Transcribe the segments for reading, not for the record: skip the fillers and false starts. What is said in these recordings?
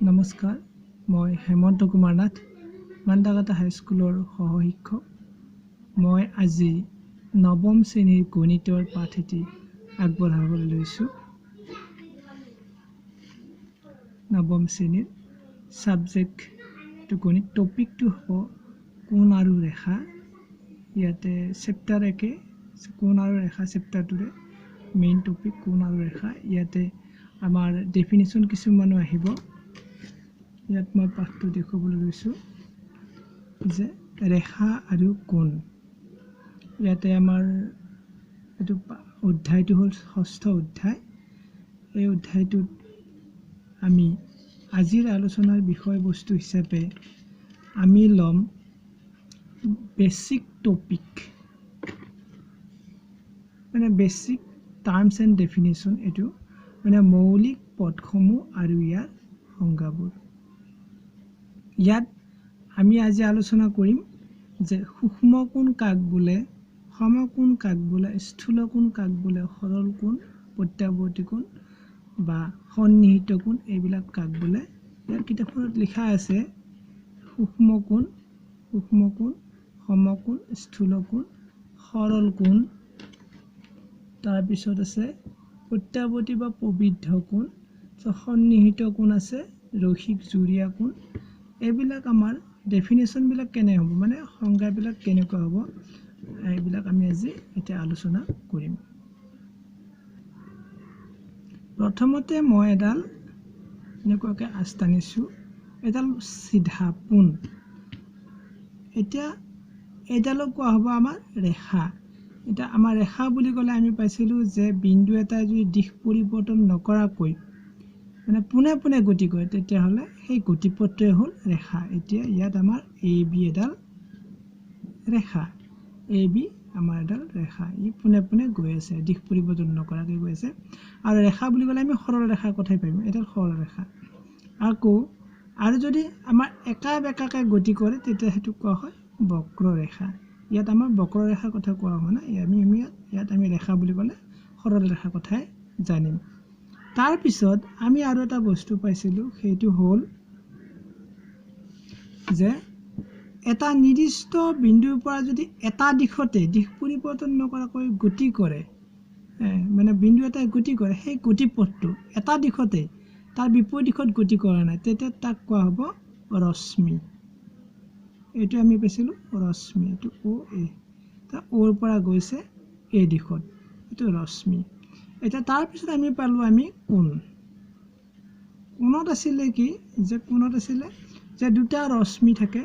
নমস্কাৰ, মই হেমন্ত কুমাৰ নাথ, মান্দাকাটা হাইস্কুলৰ সহশিক্ষক। মই আজি নৱম শ্ৰেণীৰ গণিতৰ পাঠ এটি আগবঢ়াবলৈ লৈছোঁ। নৱম শ্ৰেণীৰ ছাবজেক্টটো গণিত, টপিকটো হ'ব কোণ আৰু ৰেখা। ইয়াতে চেপ্টাৰ 1 কোণ আৰু ৰেখা চেপ্টাৰটোৰে মেইন টপিক কোণ আৰু ৰেখা। ইয়াতে আমাৰ ডেফিনেশ্যন কিছুমানো আহিব। ইয়াত মই পাঠটো দেখুৱাবলৈ লৈছোঁ যে ৰেখা আৰু কোণ। ইয়াতে আমাৰ এইটো অধ্যায়টো হ'ল 6ষ্ঠ অধ্যায়। এই অধ্যায়টোত আমি আজিৰ আলোচনাৰ বিষয়বস্তু হিচাপে আমি ল'ম বেচিক টপিক, মানে বেচিক টাৰ্মছ এণ্ড ডেফিনেশ্যন। এইটো মানে মৌলিক পদসমূহ আৰু ইয়াৰ সংজ্ঞাবোৰ। ইয়াত আমি আজি আলোচনা কৰিম যে সূক্ষ্ম কোণ কাক বোলে, সমকোণ কাক বোলে, স্থূল কোণ কাক বোলে, সৰল কোণ, প্ৰত্যাৱৰ্তী কোণ বা সন্নিহিত কোণ, এইবিলাক কাক বোলে। ইয়াৰ কিতাপখনত লিখা আছে সূক্ষ্ম কোণ, সমকোণ, স্থূল কোণ, সৰল কোণ। তাৰপিছত আছে প্ৰত্যাৱৰ্তী বা প্ৰবৃদ্ধ কোণ, সন্নিহিত কোণ আছে, ৰৈখিক জুৰীয়া কোণ। এইবিলাক আমাৰ ডেফিনেশ্যনবিলাক কেনে হ'ব, মানে সংজ্ঞাবিলাক কেনেকুৱা হ'ব, এইবিলাক আমি আজি এতিয়া আলোচনা কৰিম। প্ৰথমতে মই এডাল এনেকুৱাকৈ আঁচ টানিছোঁ, এডাল চিধা পোন। এতিয়া এইডালক কোৱা হ'ব আমাৰ ৰেখা। এতিয়া আমাৰ ৰেখা বুলি ক'লে আমি পাইছিলোঁ যে বিন্দু এটাই যদি দিশ পৰিৱৰ্তন নকৰাকৈ মানে পোনে পোনে গতি কৰে, তেতিয়াহ'লে সেই গতিপথটোৱে হ'ল ৰেখা। এতিয়া ইয়াত আমাৰ AB এডাল ৰেখা, AB আমাৰ এডাল ৰেখা। ই পোনে পোনে গৈ আছে, দিশ পৰিৱৰ্তন নকৰাকৈ গৈ আছে। আৰু ৰেখা বুলি ক'লে আমি সৰল ৰেখাৰ কথাই পাৰিম, এডাল সৰল ৰেখা। আকৌ আৰু যদি আমাৰ একা বেকাকৈ গতি কৰে, তেতিয়া সেইটো কোৱা হয় বক্ৰৰেখা। ইয়াত আমাৰ বক্ৰৰেখাৰ কথা কোৱা হোৱা নাই, ইয়াত আমি ৰেখা বুলি ক'লে সৰল ৰেখাৰ কথাই জানিম। তাৰপিছত আমি আৰু এটা বস্তু পাইছিলোঁ, সেইটো হ'ল যে এটা নিৰ্দিষ্ট বিন্দুৰ পৰা যদি এটা দিশতে দিশ পৰিৱৰ্তন নকৰাকৈ গতি কৰে, মানে বিন্দু এটাই গতি কৰে, সেই গতিপথটো এটা দিশতে তাৰ বিপৰীত দিশত গতি কৰা নাই, তেতিয়া তাক কোৱা হ'ব ৰশ্মি। এইটো আমি পাইছিলোঁ ৰশ্মি, এইটো OA, অ'ৰ পৰা গৈছে এই দিশত, এইটো ৰশ্মি। এতিয়া তাৰপিছত আমি পালোঁ আমি কোণ। কোণত আছিলে কি, যে কোণত আছিলে যে দুটা ৰশ্মি থাকে,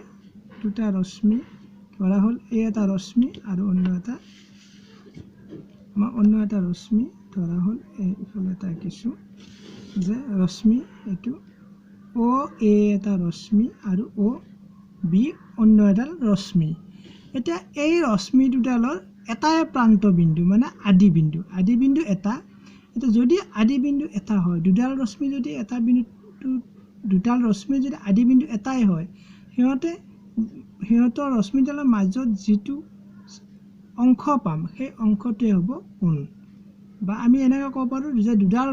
দুটা ৰশ্মি ধৰা হ'ল এই এটা ৰশ্মি আৰু অন্য এটা ৰশ্মি ধৰা হ'ল এইফালে এটা আঁকিছোঁ যে ৰশ্মি, এইটো OA এটা ৰশ্মি আৰু OB অন্য এডাল ৰশ্মি। এতিয়া এই ৰশ্মি দুডালৰ এটাই প্ৰান্ত বিন্দু, মানে আদি বিন্দু এটা। এতিয়া যদি আদি বিন্দু এটা হয়, দুডাল ৰশ্মি যদি এটা বিন্দু, দুডাল ৰশ্মি যদি আদি বিন্দু এটাই হয়, সিহঁতৰ ৰশ্মিডালৰ মাজত যিটো অংশ পাম, সেই অংশটোৱে হ'ব কোণ। বা আমি এনেকৈ ক'ব পাৰোঁ যে দুডাল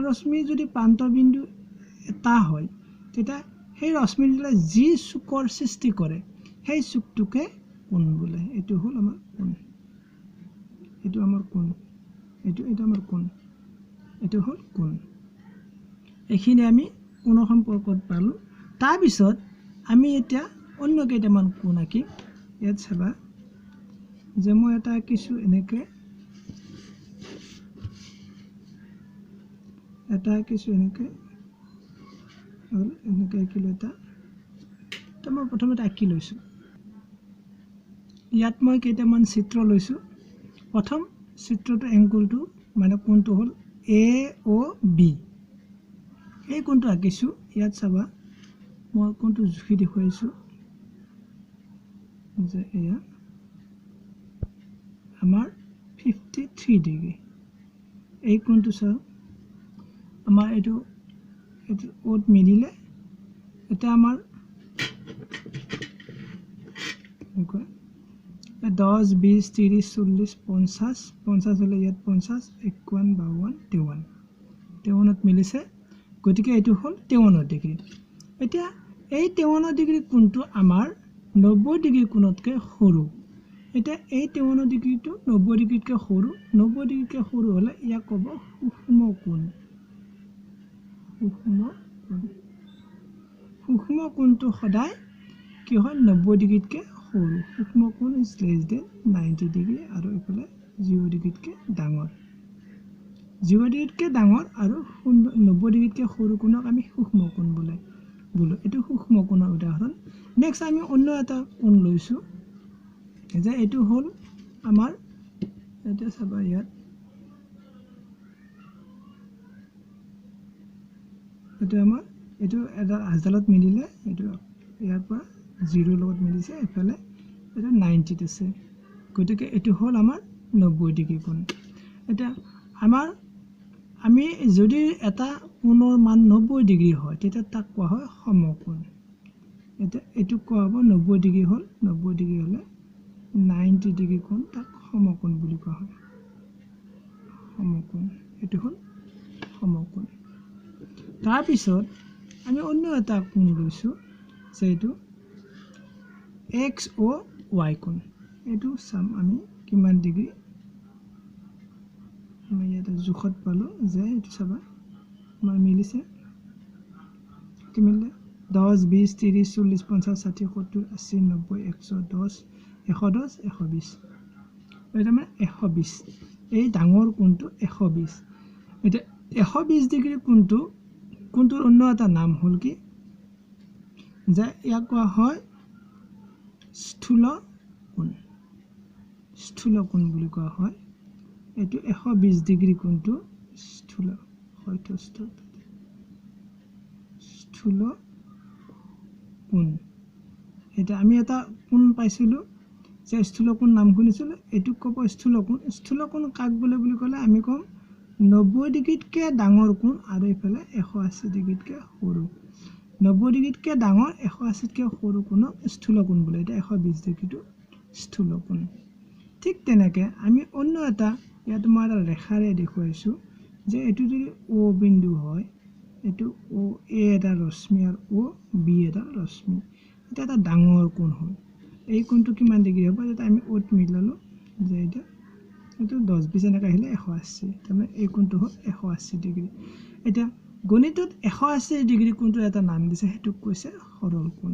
ৰশ্মি যদি প্ৰান্ত বিন্দু এটা হয়, তেতিয়া সেই ৰশ্মিডালে যি চুকৰ সৃষ্টি কৰে, সেই চুকটোকে কোণ বোলে। এইটো হ'ল আমাৰ কোণ, এইটো আমাৰ কোণ, এইটো আমাৰ কোণ, এইটো হ'ল কোণ। এইখিনি আমি কোণৰ সম্পৰ্কত পালোঁ। তাৰপিছত আমি এতিয়া অন্য কেইটামান কোণ আঁকিম। ইয়াত চাবা যে মই এটা আঁকিছোঁ এনেকৈ, এনেকৈ আঁকিলোঁ এটা। মই প্ৰথমতে আঁকি লৈছোঁ। ইয়াত মই কেইটামান চিত্ৰ লৈছোঁ। প্ৰথম চিত্ৰটো এংগুলটো মানে কোণটো হ'ল AOB। এই কোণটো আঁকিছোঁ। ইয়াত চাবা মই কোণটো জুখি দেখুৱাইছোঁ যে এয়া আমাৰ 53 ডিগ্ৰী। এই কোণটো চাওক, আমাৰ এইটো অ'ত মিলিলে, এতিয়া আমাৰ 10, 20, 30, 40, 50 হ'লে ইয়াত 50, 51, 52, 53ত মিলিছে। গতিকে এইটো হ'ল 53 ডিগ্ৰী এতিয়া এই 53 ডিগ্ৰী কোণটো আমাৰ 90 ডিগ্ৰী কোণতকৈ সৰু এতিয়া এই 53 ডিগ্ৰীটো 90 ডিগ্ৰীতকৈ সৰু 90 ডিগ্ৰীতকৈ সৰু হ'লে ইয়াক ক'ব সূক্ষ্ম কোণ সূক্ষ্ম কোণটো সদায় কি হয় 90 ডিগ্ৰীতকৈ সৰু সূক্ষ্ম কোণ ইজ লেছ দেন 90 ডিগ্ৰী আৰু এইফালে 0 ডিগ্ৰীতকৈ ডাঙৰ 0 ডিগ্ৰীতকৈ ডাঙৰ আৰু 90 ডিগ্ৰীতকৈ সৰু কোণক আমি সূক্ষ্ম কোণ বোলো এইটো সূক্ষ্ম কোণৰ উদাহৰণ নেক্সট আমি অন্য এটা কোণ লৈছোঁ যে এইটো হ'ল আমাৰ এটা চাবা ইয়াত এইটো আমাৰ এইটো এটা আজদালত মিলিলে এইটো ইয়াৰ পৰা 0 লগত মিলিছে এফালে এইটো 90 আছে গতিকে এইটো হ'ল আমাৰ 90 ডিগ্ৰী কোণ এটা আমাৰ আমি যদি এটা কোণৰ মান 90 ডিগ্ৰী হয় তেতিয়া তাক কোৱা হয় সমকোণ এটা এইটো কোৱা হ'ব 90 ডিগ্ৰী হ'ল 90 ডিগ্ৰী হ'লে 90 ডিগ্ৰী কোণ তাক সমকোণ বুলি কোৱা হয় সমকোণ এইটো হ'ল সমকোণ তাৰ পিছত আমি অন্য এটা কোণ লৈছোঁ যে এইটো x o y কোণ এইটো চাম আমি কিমান ডিগ্ৰী আমি ইয়াতে জোখত পালোঁ যে এইটো চাবা আমাৰ মিলিছে কি মিলিলে 10 20 30 40 50 60 70 80 90 110 110 120 এটা মানে 120 এই ডাঙৰ কোণটো 120 এটা 120 ডিগ্ৰী কোণটোৰ অন্য এটা নাম হ'ল কি যে ইয়াক কোৱা হয় স্থূল কোণ বুলি কোৱা হয় এইটো 120 ডিগ্ৰী কোণটো স্থূল কোণ এটা আমি এটা কোণ পাইছিলোঁ যে স্থূল কোণ নাম শুনিছিলোঁ এইটো ক'ব স্থূল কোণ কাক বোলে বুলি ক'লে আমি ক'ম 90 ডিগ্ৰীতকৈ ডাঙৰ কোণ আৰু এইফালে 180 ডিগ্ৰীতকৈ সৰু 90 ডিগ্ৰীতকৈ ডাঙৰ 180তকৈ সৰু কোণক স্থূল কোণ বোলে এটা 120 ডিগ্ৰীটো স্থূল কোণ ঠিক তেনেকৈ আমি অন্য এটা ইয়াত মই এটা ৰেখাৰে দেখুৱাইছোঁ যে এইটো যদি O বিন্দু হয় এইটো O A এটা ৰশ্মি আৰু O B এটা ৰশ্মি এটা এটা ডাঙৰ কোণ হ'ল এই কোণটো কিমান ডিগ্ৰী হ'ব যেতিয়া আমি O ত মিলালোঁ যে এইটো 10 20 এনেকৈ আহিলে 180 তাৰমানে এই কোণটো হ'ল 180 ডিগ্ৰী এতিয়া গণিতত 180 ডিগ্ৰী কোণটো এটা নাম দিছে সেইটোক কৈছে সৰল কোণ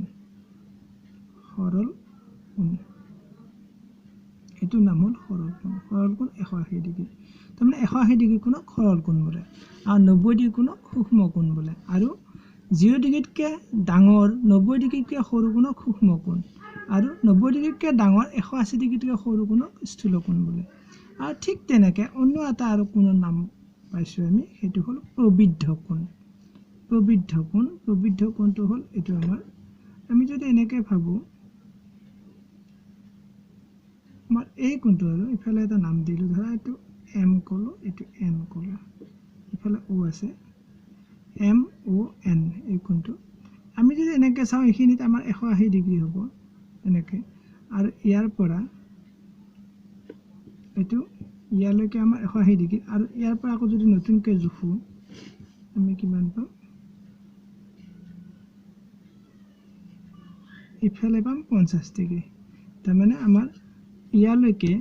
এইটো নাম হ'ল সৰল কোণ 180 ডিগ্ৰী তাৰমানে 180 ডিগ্ৰী কোণক সৰল কোণ বোলে আৰু 90 ডিগ্ৰী কোণক সূক্ষ্ম কোণ বোলে আৰু 0 ডিগ্ৰীতকৈ ডাঙৰ 90 ডিগ্ৰীতকৈ সৰু কোণক সূক্ষ্ম কোণ আৰু 90 ডিগ্ৰীতকৈ ডাঙৰ 180 ডিগ্ৰীতকৈ সৰু কোণক স্থূল কোণ বোলে আৰু ঠিক তেনেকৈ অন্য এটা আৰু কোণৰ নাম পাইছোঁ আমি সেইটো হ'ল প্ৰবৃদ্ধ কোণটো হ'ল এইটো আমি যদি এনেকৈ ভাবোঁ আমাৰ এই কোণটো আৰু ইফালে এটা নাম দিলোঁ ধৰা এইটো M ক'লোঁ এইটো N ক'লোঁ ইফালে O আছে MON এই কোণটো আমি যদি এনেকৈ চাওঁ এইখিনিত আমাৰ 180 ডিগ্ৰী হ'ব এনেকৈ আৰু ইয়াৰ পৰা এইটো ইয়ালৈকে আমাৰ 180 ডিগ্ৰী আৰু ইয়াৰ পৰা আকৌ যদি নতুনকৈ জোখোঁ আমি কিমান পাম ইফালে পাম 50 ডিগ্ৰী তাৰমানে আমাৰ ইয়ালৈকে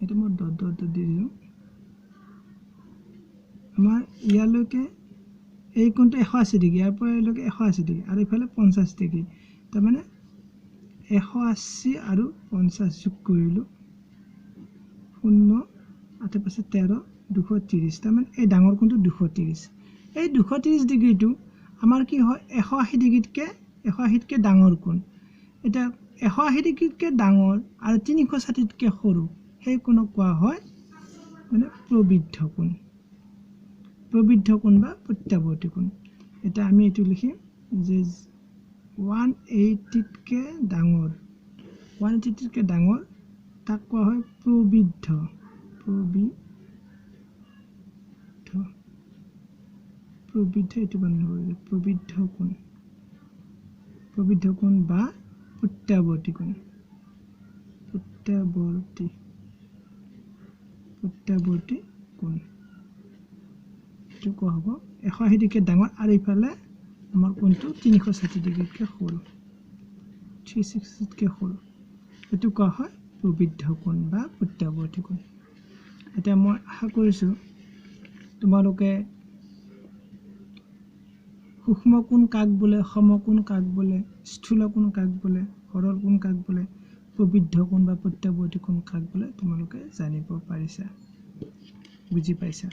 এইটো মই ডট দি দিলোঁ আমাৰ ইয়ালৈকে এই কোণটো 180 ডিগ্ৰী ইয়াৰ পৰা ইয়ালৈকে 180 ডিগ্ৰী আৰু ইফালে 50 ডিগ্ৰী তাৰমানে 180 আৰু 50 যোগ কৰিলোঁ 0 8 5 13 230 তাৰমানে এই ডাঙৰ কোণটো 230 এই 230 ডিগ্ৰীটো আমাৰ কি হয় 180 ডিগ্ৰীতকৈ ডাঙৰ কোণ এটা 180 ডিগ্ৰীতকৈ ডাঙৰ আৰু 360তকৈ সৰু সেই কোণক কোৱা হয় মানে প্ৰবৃদ্ধ কোণ বা প্ৰত্যাৱৰ্তী কোণ এটা আমি এইটো লিখিম যে 180তকৈ ডাঙৰ তাক কোৱা হয় প্ৰবৃদ্ধ এইটো বান্ধি প্ৰবৃদ্ধ কোণ বা প্ৰত্যাৱৰ্তী কোণ এইটো কোৱা হ'ব 180 ডিগ্ৰী ডাঙৰ আৰু ইফালে আমাৰ কোণটো 360 ডিগ্ৰীতকৈ সৰু 360তকৈ সৰু এইটো কোৱা হয় প্ৰবৃদ্ধ কোণ বা প্ৰত্যাৱৰ্তী কোণ এতিয়া মই আশা কৰিছোঁ তোমালোকে সূক্ষ্ম কোণ কাক বোলে সমকোণ কাক বোলে স্থূল কোণ কাক বোলে সৰল কোণ কাক বোলে প্ৰবৃদ্ধ কোণ বা প্ৰত্যাৱৰ্তী কোণ কাক বোলে তোমালোকে জানিব পাৰিছা বুজি পাইছা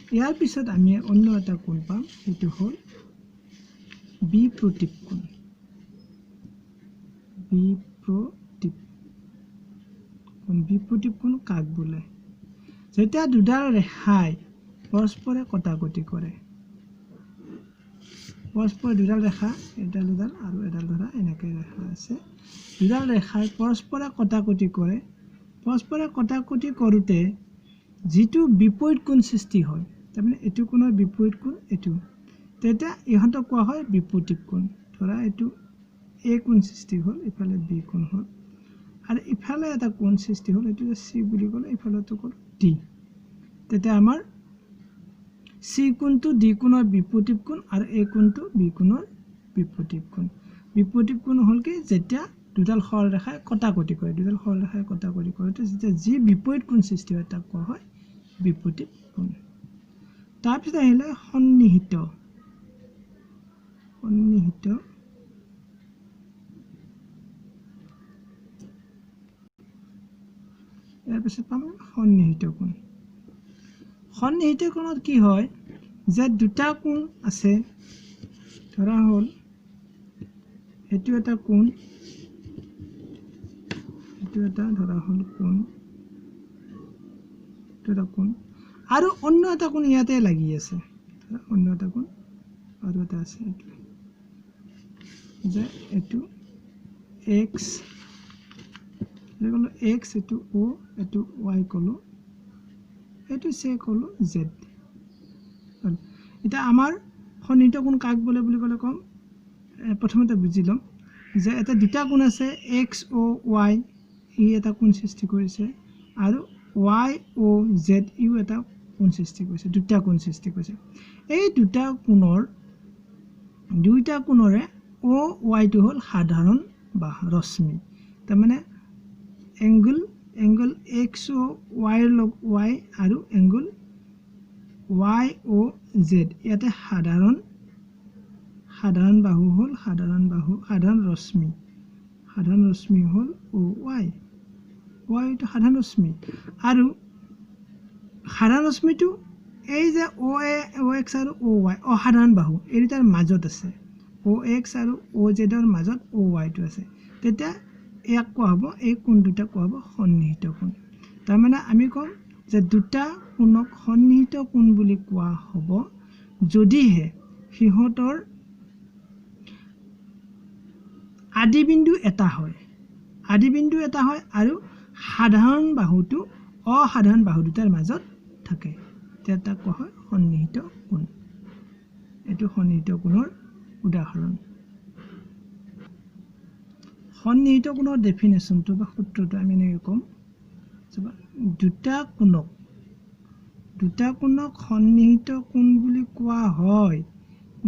ইয়াৰ পিছত আমি অন্য এটা কোণ পাম সেইটো হ'ল বিপ্ৰতীপ কোণ বিপ্ৰতীপ কোণ কাক বোলে যেতিয়া দুডাল ৰেখাই পৰস্পৰে কটাকটি কৰে পৰস্পৰ দুডাল ৰেখা এডাল আৰু এডাল ধৰা এনেকৈ ৰেখা আছে দুডাল ৰেখাই পৰস্পৰে কটাকটি কৰে পৰস্পৰে কটাকটি কৰোঁতে যিটো বিপৰীত কোণ সৃষ্টি হয় তাৰমানে এইটো কোণৰ বিপৰীত কোণ এইটো তেতিয়া ইহঁতক কোৱা হয় বিপ্ৰতীপ কোণ ধৰা এইটো এ কোণ সৃষ্টি হ'ল ইফালে বি কোণ হ'ল আৰু ইফালে এটা কোণ সৃষ্টি হ'ল এইটো চি বুলি ক'লে ইফালেটো ক'ল ডি তেতিয়া আমাৰ চি কোণটো ডি কোণৰ বিপৰীত কোণ আৰু এ কোণটো বি কোণৰ বিপৰীত কোণ হ'ল কি যেতিয়া দুডাল সৰল ৰেখাই কটাকটি কৰে দুডাল সৰল ৰেখাই কটাকটি কৰোঁতে যেতিয়া যি বিপৰীত কোণ সৃষ্টি হয় তাক কোৱা হয় বিপৰীত কোণ তাৰপিছত আহিলে সন্নিহিত ইয়াৰ পিছত পাম সন্নিহিত কোণ সন্নিহিত কোণত কি হয় যে দুটা কোণ আছে ধৰা হ'ল এইটো এটা কোণ এইটো এটা ধৰা হ'ল কোণ এইটো এটা কোণ আৰু অন্য এটা কোণ ইয়াতে লাগি আছে অন্য এটা কোণ আৰু এটা আছে এইটো যে এইটো এক্স ক'লো এক্স এইটো অ' এইটো ৱাই ক'লো এইটো চে ক'লো জেড এতিয়া আমাৰ সন্নিহিত কোণ কাক বোলে বুলি ক'লে ক'ম প্ৰথমতে বুজি ল'ম যে এটা দুটা কোণ আছে এক্স অ' ৱাই ই এটা কোণ সৃষ্টি কৰিছে আৰু ৱাই অ' জেড ইও এটা কোণ সৃষ্টি কৰিছে দুটা কোণ সৃষ্টি কৰিছে এই দুটা কোণৰে অ' ৱাইটো হ'ল সাধাৰণ বা ৰশ্মি তাৰমানে এংগল এক্স অ' ৱাইৰ লগ ৱাই আৰু এংগল ৱাই অ' জেড ইয়াতে সাধাৰণ বাহু হ'ল সাধাৰণ ৰশ্মি হ'ল অ' ৱাইটো সাধাৰণ ৰশ্মি আৰু সাধাৰণ ৰশ্মিটো এই যে অ' এক্স আৰু অ' ৱাই অসাধাৰণ বাহু এই দুটাৰ মাজত আছে অ' এক্স আৰু অ' জেডৰ মাজত অ' ৱাইটো আছে তেতিয়া ইয়াক কোৱা হ'ব এই কোণ দুটা কোৱা হ'ব সন্নিহিত কোণ তাৰমানে আমি ক'ম যে দুটা কোণক সন্নিহিত কোণ বুলি কোৱা হ'ব যদিহে সিহঁতৰ আদিবিন্দু এটা হয় আৰু সাধাৰণ বাহুটো অসাধাৰণ বাহু দুটাৰ মাজত থাকে তেতিয়া তাক কোৱা হয় সন্নিহিত কোণ এইটো সন্নিহিত কোণৰ উদাহৰণ সন্নিহিত কোণৰ ডেফিনেশ্যনটো বা সূত্ৰটো আমি এনেকৈ ক'ম দুটা কোণক সন্নিহিত কোণ বুলি কোৱা হয়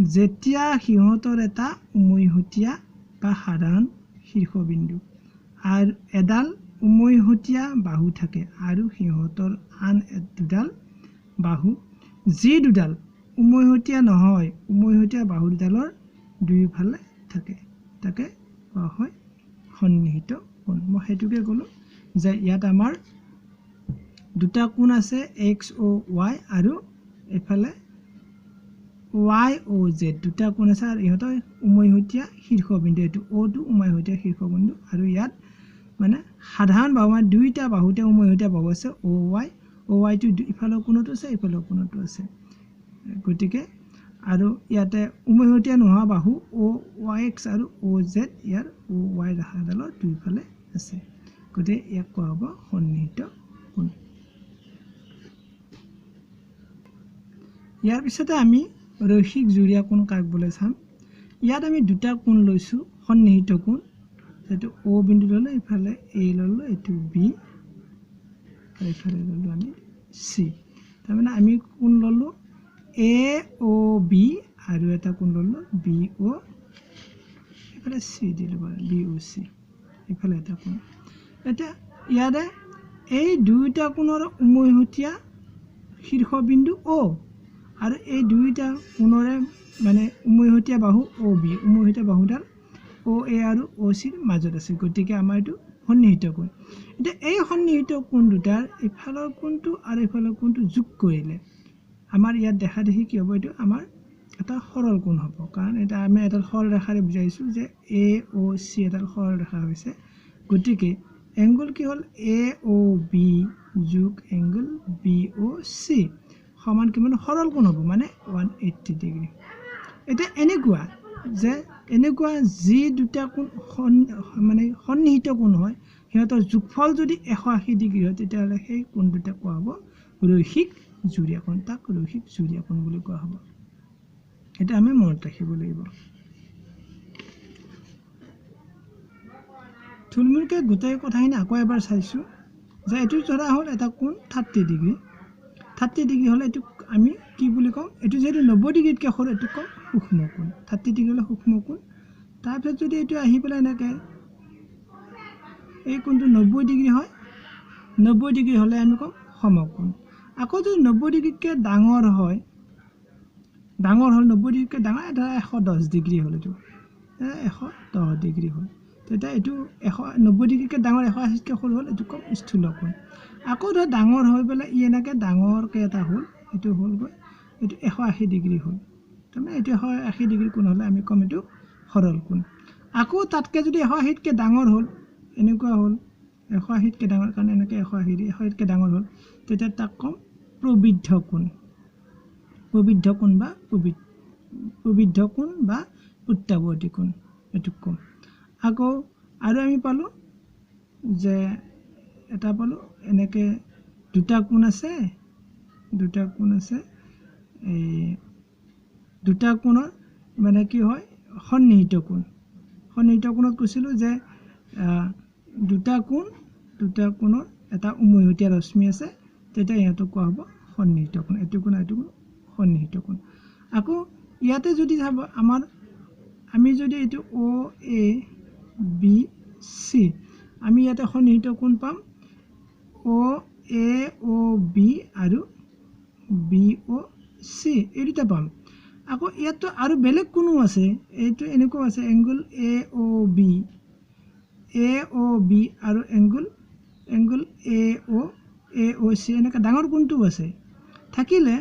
যেতিয়া সিহঁতৰ এটা উমৈহতীয়া বা সাধাৰণ শীৰ্ষবিন্দু আৰু এডাল উমৈহতীয়া বাহু থাকে আৰু সিহঁতৰ আন দুডাল বাহু যি দুডাল উমৈহতীয়া নহয় উমৈহতীয়া বাহু দুডালৰ দুয়োফালে থাকে তাকে কোৱা হয় সন্নিহিত কোণ মই সেইটোকে ক'লোঁ যে ইয়াত আমাৰ দুটা কোণ আছে এক্স অ' ৱাই আৰু এইফালে ৱাই অ' জেড দুটা কোণ আছে আৰু ইহঁতৰ উমৈহতীয়া শীৰ্ষবিন্দু এইটো অ'টো উমৈহতীয়া শীৰ্ষবিন্দু আৰু ইয়াত মানে সাধাৰণ বাহু মানে দুইটা বাহুতে উমৈহতীয়া বাহু আছে অ' ৱাইটো ইফালৰ কোণতো আছে ইফালৰ কোণতো আছে গতিকে আৰু ইয়াতে উমৈহতীয়া নোহোৱা বাহু অ' ৱাই এক্স আৰু অ' জেড ইয়াৰ অ' ৱাই ৰেখাডালৰ দুইফালে আছে গতিকে ইয়াক কোৱা হ'ব সন্নিহিত কোণ ইয়াৰ পিছতে আমি ৰৈখিক জুৰীয়া কোণ কাক বোলে চাম ইয়াত আমি দুটা কোণ লৈছোঁ সন্নিহিত কোণ এইটো অ' বিন্দু ল'লোঁ ইফালে এ ল'লোঁ এইটো বি আৰু ইফালে ল'লোঁ আমি চি তাৰমানে আমি কোণ ল'লোঁ এ অ বি আৰু এটা কোণ ল'লো বি অ এফালে চি দিলোঁ বাৰু বি অ চি এফালে এটা কোণ এতিয়া ইয়াৰে এই দুইটা কোণৰ উমৈহতীয়া শীৰ্ষবিন্দু অ আৰু এই দুইটা কোণৰে মানে উমৈহতীয়া বাহু অ বি উমৈহতীয়া বাহুডাল অ এ আৰু অ চিৰ মাজত আছে গতিকে আমাৰ এইটো সন্নিহিত কোণ এতিয়া এই সন্নিহিত কোণ দুটাৰ ইফালৰ কোণটো আৰু ইফালৰ কোণটো যোগ কৰিলে আমাৰ ইয়াত দেখা দেখি কি হ'ব এইটো আমাৰ এটা সৰল কোণ হ'ব কাৰণ এটা আমি এটা সৰল ৰেখাৰে বুজাইছোঁ যে এ অ চি এটা সৰল ৰেখা হৈছে গতিকে এংগল কি হ'ল এ অ বি যোগ এংগল বি অ চি সমান কিমান সৰল কোণ হ'ব মানে 180 ডিগ্ৰী এতিয়া এনেকুৱা যি দুটা কোণ মানে সন্নিহিত কোণ হয় সিহঁতৰ যোগফল যদি 180 ডিগ্ৰী হয় তেতিয়াহ'লে সেই কোণ দুটা কোৱা হ'ব ৰৈখিক জুৰীয়া কোণ তাক ৰৈখিক জুৰীয়া কোণ বুলি কোৱা হ'ব এটা আমি মনত ৰাখিব লাগিব থুলমূলকৈ গোটেই কথাখিনি আকৌ এবাৰ চাইছোঁ যে এইটো ধৰা হ'ল এটা কোণ 30 ডিগ্ৰী হ'লে এইটো আমি কি বুলি কওঁ এইটো যিহেতু 90 ডিগ্ৰীতকৈ সৰু এইটো কওঁ সূক্ষ্ম কোণ 30 ডিগ্ৰী হ'লে সূক্ষ্ম কোণ তাৰপিছত যদি এইটো আহি পেলাই এনেকৈ এই কোণটো 90 ডিগ্ৰী হয় 90 ডিগ্ৰী হ'লে আমি কওঁ সমকোণ আকৌ যদি 90 ডিগ্ৰীতকৈ ডাঙৰ হ'ল 90 ডিগ্ৰীতকৈ ডাঙৰ এটা 110 ডিগ্ৰী হ'ল এইটো 110 ডিগ্ৰী হ'ল তেতিয়া এইটো 90 ডিগ্ৰীতকৈ ডাঙৰ 180তকৈ সৰু হ'ল এইটো কওঁ স্থূল কোণ আকৌ ধৰ ডাঙৰ হৈ পেলাই ই এনেকৈ ডাঙৰকৈ এটা হ'ল এইটো হ'লগৈ এইটো 180 ডিগ্ৰী হ'ল তাৰমানে এইটো 180 ডিগ্ৰী কোণ হ'লে আমি ক'ম এইটো সৰল কোণ আকৌ তাতকৈ যদি 180তকৈ ডাঙৰ হ'ল এনেকুৱা হ'ল 180তকৈ ডাঙৰ কাৰণে এনেকৈ 180তকৈ ডাঙৰ হ'ল তেতিয়া তাক ক'ম প্ৰবৃদ্ধ কোণ বা প্ৰত্যাৱৰ্তী কোণ এইটোক ক'ম আকৌ আৰু আমি পালোঁ যে এটা পালোঁ এনেকৈ দুটা কোণ আছে এই দুটা কোণৰ মানে কি হয় সন্নিহিত কোণত কৈছিলোঁ যে দুটা কোণৰ এটা উমৈহতীয়া ৰশ্মি আছে তেতিয়া ইহঁতক কোৱা হ'ব সন্নিহিত কোণ এইটো কোণ সন্নিহিত কোণ আকৌ ইয়াতে যদি চাব আমি যদি এইটো অ এ বি চি আমি ইয়াতে সন্নিহিত কোণ পাম অ এ অ বি আৰু বি অ চি এই দুটা পাম আকৌ ইয়াতো আৰু বেলেগ কোনো আছে এইটো এনেকুৱা আছে এংগল এ অ বি আৰু এংগল এ অ চি এনেকুৱা ডাঙৰ কোণটো আছে থাকিলে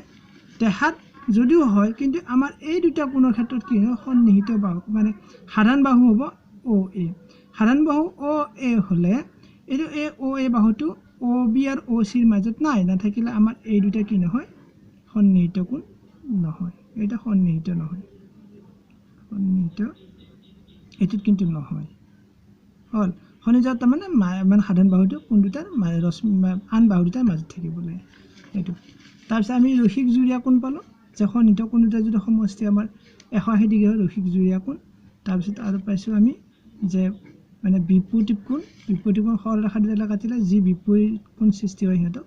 দেখাত যদিও হয় কিন্তু আমাৰ এই দুটা কোণৰ ক্ষেত্ৰত কি হয় সন্নিহিত বাহু মানে সাধাৰণ বাহু হ'ব সাধাৰণ বাহু অ এ হ'লে এইটো অ এ বাহুটো অ বি আৰু অ চিৰ মাজত নাথাকিলে আমাৰ এই দুটা কি নহয় সন্নিহিত কোণ নহয় এটা সন্নিহিত নহয় এইটোত কিন্তু নহয় হ'ল সন্নিহিত তাৰমানে মানে সাধাৰণ বাহুটো কোণ দুটাৰ আন বাহু দুটাৰ মাজত থাকিব লাগে এইটো তাৰপিছত আমি ৰৈখিক জুৰীয়া কোণ পালোঁ যে সন্নিহিত কোণ দুটা যদি সমষ্টি আমাৰ 180 ডিগ্ৰী হয় ৰৈখিক জুৰীয়া কোণ তাৰপিছত আৰু পাইছোঁ আমি যে মানে বিপৰীত কোণ সৰল ৰেখা দুটালে কাটিলে যি বিপৰীত কোণ সৃষ্টি হয় সিহঁতক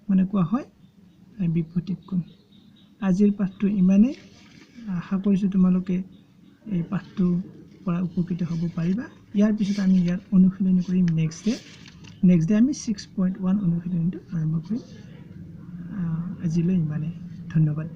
মানে কোৱা হয় বিপৰীত কোণ আজিৰ পাঠটো ইমানেই আশা কৰিছোঁ তোমালোকে এই পাঠটোৰ পৰা উপকৃত হ'ব পাৰিবা ইয়াৰ পিছত আমি ইয়াৰ অনুশীলনী কৰিম নেক্সট ডে আমি 6.1 অনুশীলনীটো আৰম্ভ কৰিম আজিলৈ ইমানেই ধন্যবাদ